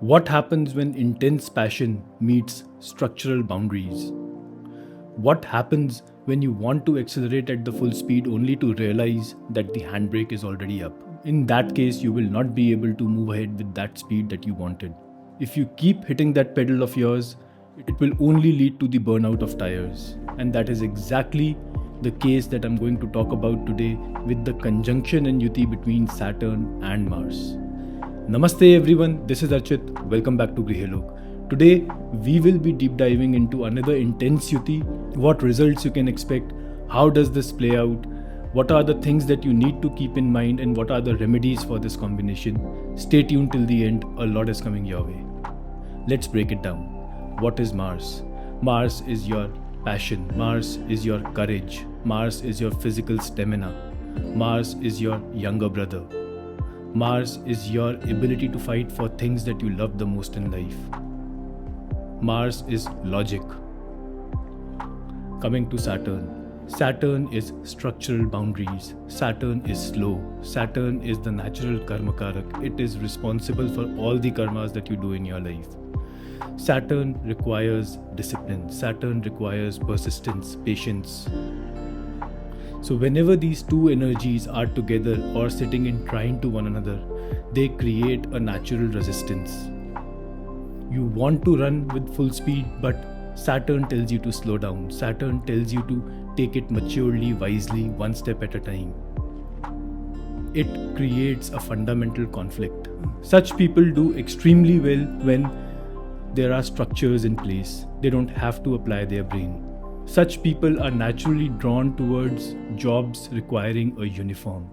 What happens when intense passion meets structural boundaries? What happens when you want to accelerate at the full speed only to realize that the handbrake is already up? In that case, you will not be able to move ahead with that speed that you wanted. If you keep hitting that pedal of yours, it will only lead to the burnout of tires. And that is exactly the case that I'm going to talk about today with the conjunction in Yuti between Saturn and Mars. Namaste everyone, this is Archit. Welcome back to Grihelok. Today, we will be deep diving into another intense Yuti, what results you can expect, how does this play out, what are the things that you need to keep in mind, and what are the remedies for this combination. Stay tuned till the end, a lot is coming your way. Let's break it down. What is Mars? Mars is your passion, Mars is your courage, Mars is your physical stamina, Mars is your younger brother. Mars is your ability to fight for things that you love the most in life. Mars is logic. Coming to Saturn. Saturn is structural boundaries. Saturn is slow. Saturn is the natural karmakarak. It is responsible for all the karmas that you do in your life. Saturn requires discipline. Saturn requires persistence, patience. So whenever these two energies are together or sitting in trine to one another, they create a natural resistance. You want to run with full speed, but Saturn tells you to slow down. Saturn tells you to take it maturely, wisely, one step at a time. It creates a fundamental conflict. Such people do extremely well when there are structures in place. They don't have to apply their brain. Such people are naturally drawn towards jobs requiring a uniform,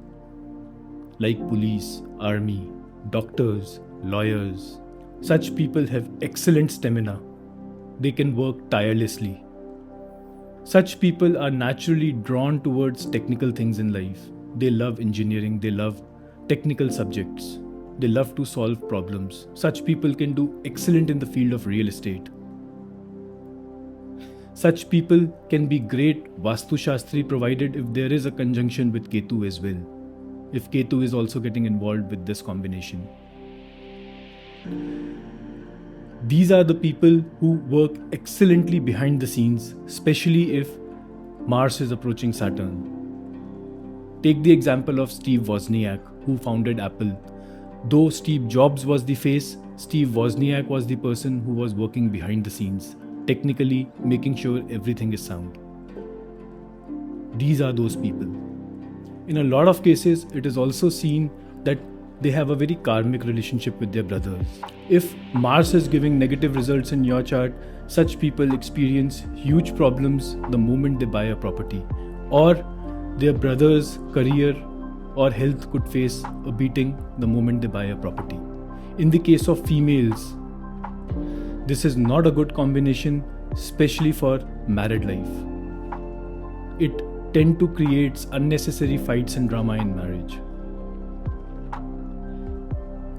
like police, army, doctors, lawyers. Such people have excellent stamina. They can work tirelessly. Such people are naturally drawn towards technical things in life. They love engineering, they love technical subjects. They love to solve problems. Such people can do excellent in the field of real estate. Such people can be great Vastu Shastri provided if there is a conjunction with Ketu as well. If Ketu is also getting involved with this combination. These are the people who work excellently behind the scenes, especially if Mars is approaching Saturn. Take the example of Steve Wozniak, who founded Apple. Though Steve Jobs was the face, Steve Wozniak was the person who was working behind the scenes, technically making sure everything is sound. These are those people. In a lot of cases, it is also seen that they have a very karmic relationship with their brothers. If Mars is giving negative results in your chart, such people experience huge problems the moment they buy a property, or their brother's career or health could face a beating the moment they buy a property. In the case of females, this is not a good combination, especially for married life. It tends to create unnecessary fights and drama in marriage.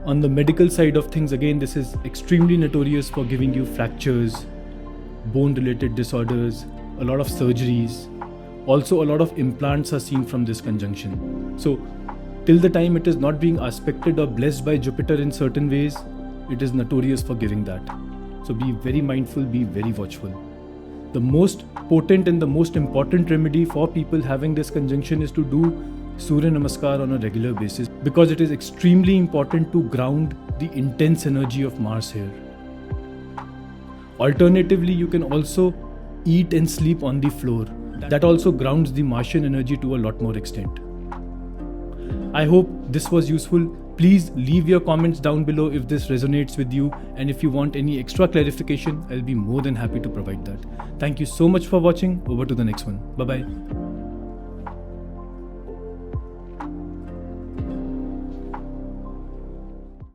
On the medical side of things, again, this is extremely notorious for giving you fractures, bone-related disorders, a lot of surgeries. Also, a lot of implants are seen from this conjunction. So, till the time it is not being aspected or blessed by Jupiter in certain ways, it is notorious for giving that. So be very mindful, be very watchful. The most potent and the most important remedy for people having this conjunction is to do Surya Namaskar on a regular basis, because it is extremely important to ground the intense energy of Mars here. Alternatively, you can also eat and sleep on the floor. That also grounds the Martian energy to a lot more extent. I hope this was useful. Please leave your comments down below if this resonates with you, and if you want any extra clarification, I'll be more than happy to provide that. Thank you so much for watching. Over to the next one. Bye-bye.